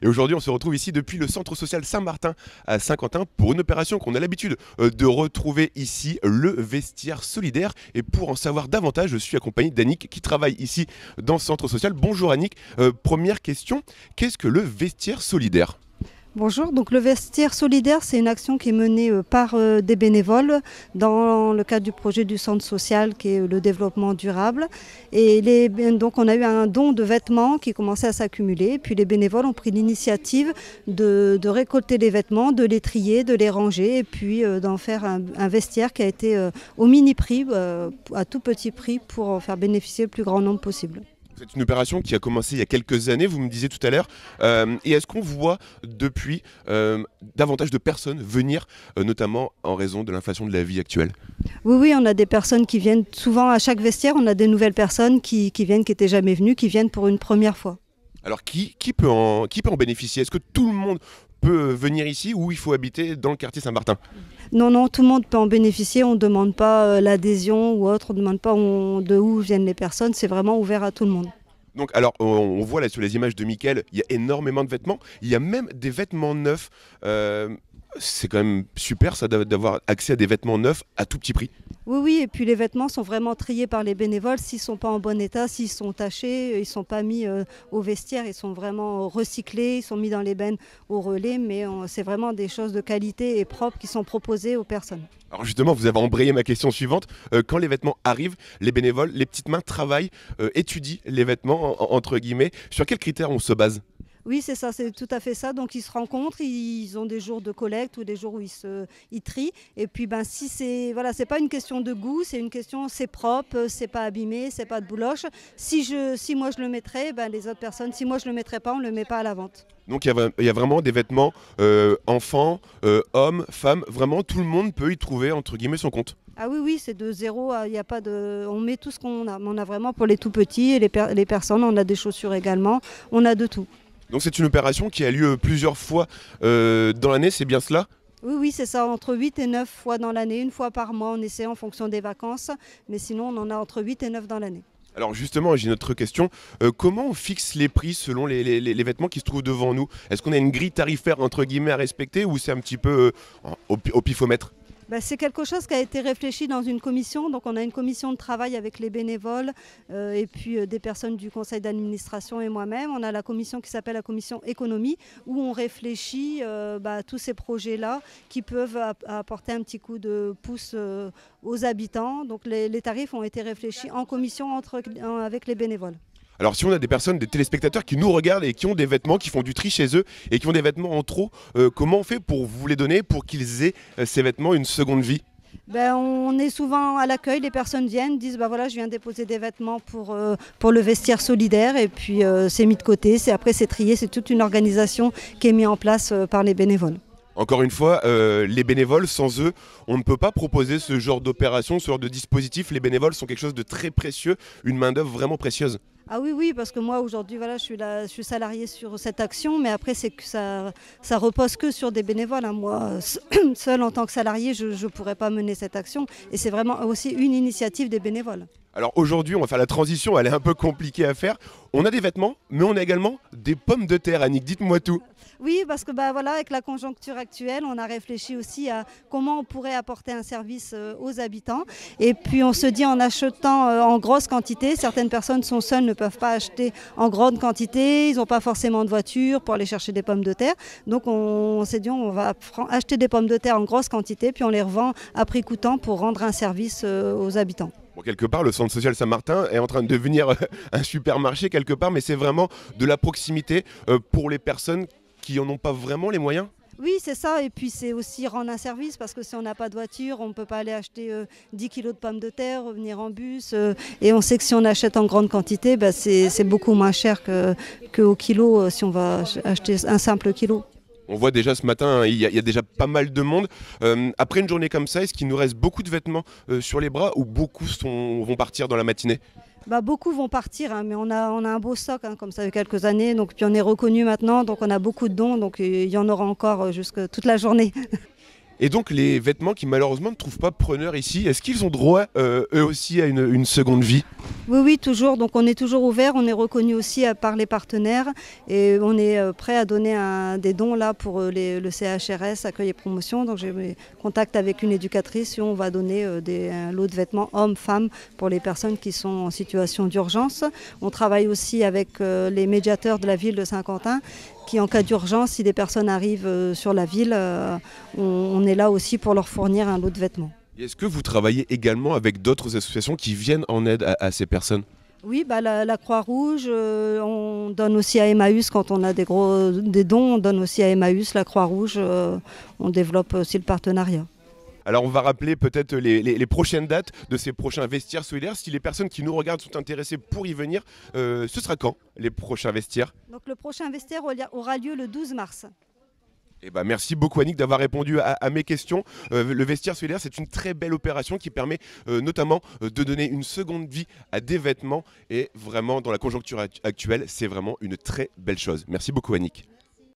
Et aujourd'hui, on se retrouve ici depuis le centre social Saint-Martin à Saint-Quentin pour une opération qu'on a l'habitude de retrouver ici, le vestiaire solidaire. Et pour en savoir davantage, je suis accompagné d'Annick qui travaille ici dans ce centre social. Bonjour Annick, première question, qu'est-ce que le vestiaire solidaire ? Bonjour, donc le vestiaire solidaire, c'est une action qui est menée par des bénévoles dans le cadre du projet du centre social qui est le développement durable. Et donc on a eu un don de vêtements qui commençait à s'accumuler. Puis les bénévoles ont pris l'initiative de récolter les vêtements, de les trier, de les ranger et puis d'en faire un vestiaire qui a été au mini prix, à tout petit prix pour en faire bénéficier le plus grand nombre possible. C'est une opération qui a commencé il y a quelques années, vous me disiez tout à l'heure. Et est-ce qu'on voit depuis davantage de personnes venir, notamment en raison de l'inflation de la vie actuelle ? Oui, on a des personnes qui viennent souvent à chaque vestiaire, on a des nouvelles personnes qui viennent, qui n'étaient jamais venues, qui viennent pour une première fois. Alors qui peut en bénéficier ? Est-ce que tout le monde peut venir ici ou il faut habiter dans le quartier Saint-Martin ? Non, tout le monde peut en bénéficier, on ne demande pas l'adhésion ou autre, on ne demande pas de où viennent les personnes, c'est vraiment ouvert à tout le monde. Donc alors on voit là sur les images de Mickaël, il y a énormément de vêtements, il y a même des vêtements neufs. C'est quand même super ça d'avoir accès à des vêtements neufs à tout petit prix. Oui, et puis les vêtements sont vraiment triés par les bénévoles. S'ils ne sont pas en bon état, s'ils sont tachés, ils ne sont pas mis au vestiaire, ils sont vraiment recyclés, ils sont mis dans les bennes au relais, mais c'est vraiment des choses de qualité et propres qui sont proposées aux personnes. Alors justement, vous avez embrayé ma question suivante. Quand les vêtements arrivent, les bénévoles, les petites mains travaillent, étudient les vêtements, entre guillemets. Sur quels critères on se base ? Oui, c'est ça, c'est tout à fait ça. Donc ils se rencontrent, ils ont des jours de collecte ou des jours où ils trient. Et puis si c'est pas une question de goût, c'est une question c'est propre, c'est pas abîmé, c'est pas de bouloche. Si moi je le mettrais, les autres personnes, si moi je le mettrais pas, on le met pas à la vente. Donc il y a vraiment des vêtements enfants, hommes, femmes, vraiment tout le monde peut y trouver entre guillemets son compte. Ah oui, c'est de zéro, il y a pas de, on met tout ce qu'on a. On a vraiment pour les tout petits et les personnes, on a des chaussures également, on a de tout. Donc c'est une opération qui a lieu plusieurs fois dans l'année, c'est bien cela ? Oui, c'est ça, entre 8 et 9 fois dans l'année, une fois par mois, on essaie en fonction des vacances, mais sinon on en a entre 8 et 9 dans l'année. Alors justement, j'ai une autre question. Comment on fixe les prix selon les vêtements qui se trouvent devant nous ? Est-ce qu'on a une grille tarifaire entre guillemets à respecter ou c'est un petit peu au pifomètre ? C'est quelque chose qui a été réfléchi dans une commission. Donc on a une commission de travail avec les bénévoles et puis des personnes du conseil d'administration et moi-même. On a la commission qui s'appelle la commission économie où on réfléchit à tous ces projets-là qui peuvent apporter un petit coup de pouce aux habitants. Donc les tarifs ont été réfléchis en commission avec les bénévoles. Alors si on a des personnes, des téléspectateurs qui nous regardent et qui ont des vêtements, qui font du tri chez eux et qui ont des vêtements en trop, comment on fait pour vous les donner, pour qu'ils aient ces vêtements une seconde vie ? On est souvent à l'accueil, les personnes viennent, disent je viens déposer des vêtements pour le vestiaire solidaire et puis c'est mis de côté, après c'est trié, c'est toute une organisation qui est mise en place par les bénévoles. Encore une fois, les bénévoles, sans eux, on ne peut pas proposer ce genre d'opération, ce genre de dispositif. Les bénévoles sont quelque chose de très précieux, une main-d'œuvre vraiment précieuse. Ah oui, parce que moi aujourd'hui, je suis salariée sur cette action, mais après c'est que ça repose que sur des bénévoles. Moi, seule en tant que salariée, je ne pourrais pas mener cette action. Et c'est vraiment aussi une initiative des bénévoles. Alors aujourd'hui, on va faire la transition, elle est un peu compliquée à faire. On a des vêtements, mais on a également des pommes de terre. Annick, dites-moi tout. Oui, parce que avec la conjoncture actuelle, on a réfléchi aussi à comment on pourrait apporter un service aux habitants. Et puis on se dit en achetant en grosse quantité, certaines personnes sont seules, ne peuvent pas acheter en grande quantité, ils n'ont pas forcément de voiture pour aller chercher des pommes de terre. Donc on s'est dit on va acheter des pommes de terre en grosse quantité, puis on les revend à prix coûtant pour rendre un service aux habitants. Bon, quelque part, le centre social Saint-Martin est en train de devenir un supermarché quelque part, mais c'est vraiment de la proximité pour les personnes qui n'en ont pas vraiment les moyens. Oui, c'est ça. Et puis c'est aussi rendre un service parce que si on n'a pas de voiture, on ne peut pas aller acheter 10 kilos de pommes de terre, revenir en bus. Et on sait que si on achète en grande quantité, c'est beaucoup moins cher qu'au kilo si on va acheter un simple kilo. On voit déjà ce matin, il y a déjà pas mal de monde. Après une journée comme ça, est-ce qu'il nous reste beaucoup de vêtements sur les bras ou beaucoup vont partir dans la matinée ? Beaucoup vont partir, mais on a un beau stock comme ça depuis quelques années. Donc, puis on est reconnu maintenant, donc on a beaucoup de dons, donc il y en aura encore jusqu'à toute la journée. Et donc les vêtements qui malheureusement ne trouvent pas preneur ici, est-ce qu'ils ont droit eux aussi à une seconde vie? Oui, oui, toujours. Donc on est toujours ouvert, on est reconnu aussi par les partenaires et on est prêt à donner des dons là pour le CHRS, accueil et promotion. Donc j'ai contact avec une éducatrice et on va donner un lot de vêtements hommes, femmes pour les personnes qui sont en situation d'urgence. On travaille aussi avec les médiateurs de la ville de Saint-Quentin qui, en cas d'urgence, si des personnes arrivent sur la ville, on est là aussi pour leur fournir un lot de vêtements. Est-ce que vous travaillez également avec d'autres associations qui viennent en aide à ces personnes? Oui, bah, la Croix-Rouge, on donne aussi à Emmaüs quand on a des dons, on donne aussi à Emmaüs, la Croix-Rouge, on développe aussi le partenariat. Alors on va rappeler peut-être les prochaines dates de ces prochains vestiaires solidaires. Si les personnes qui nous regardent sont intéressées pour y venir, ce sera quand les prochains vestiaires? Donc le prochain vestiaire aura lieu le 12 mars. Eh ben, merci beaucoup Annick d'avoir répondu à mes questions. Le vestiaire solidaire, c'est une très belle opération qui permet notamment de donner une seconde vie à des vêtements. Et vraiment, dans la conjoncture actuelle, c'est vraiment une très belle chose. Merci beaucoup Annick.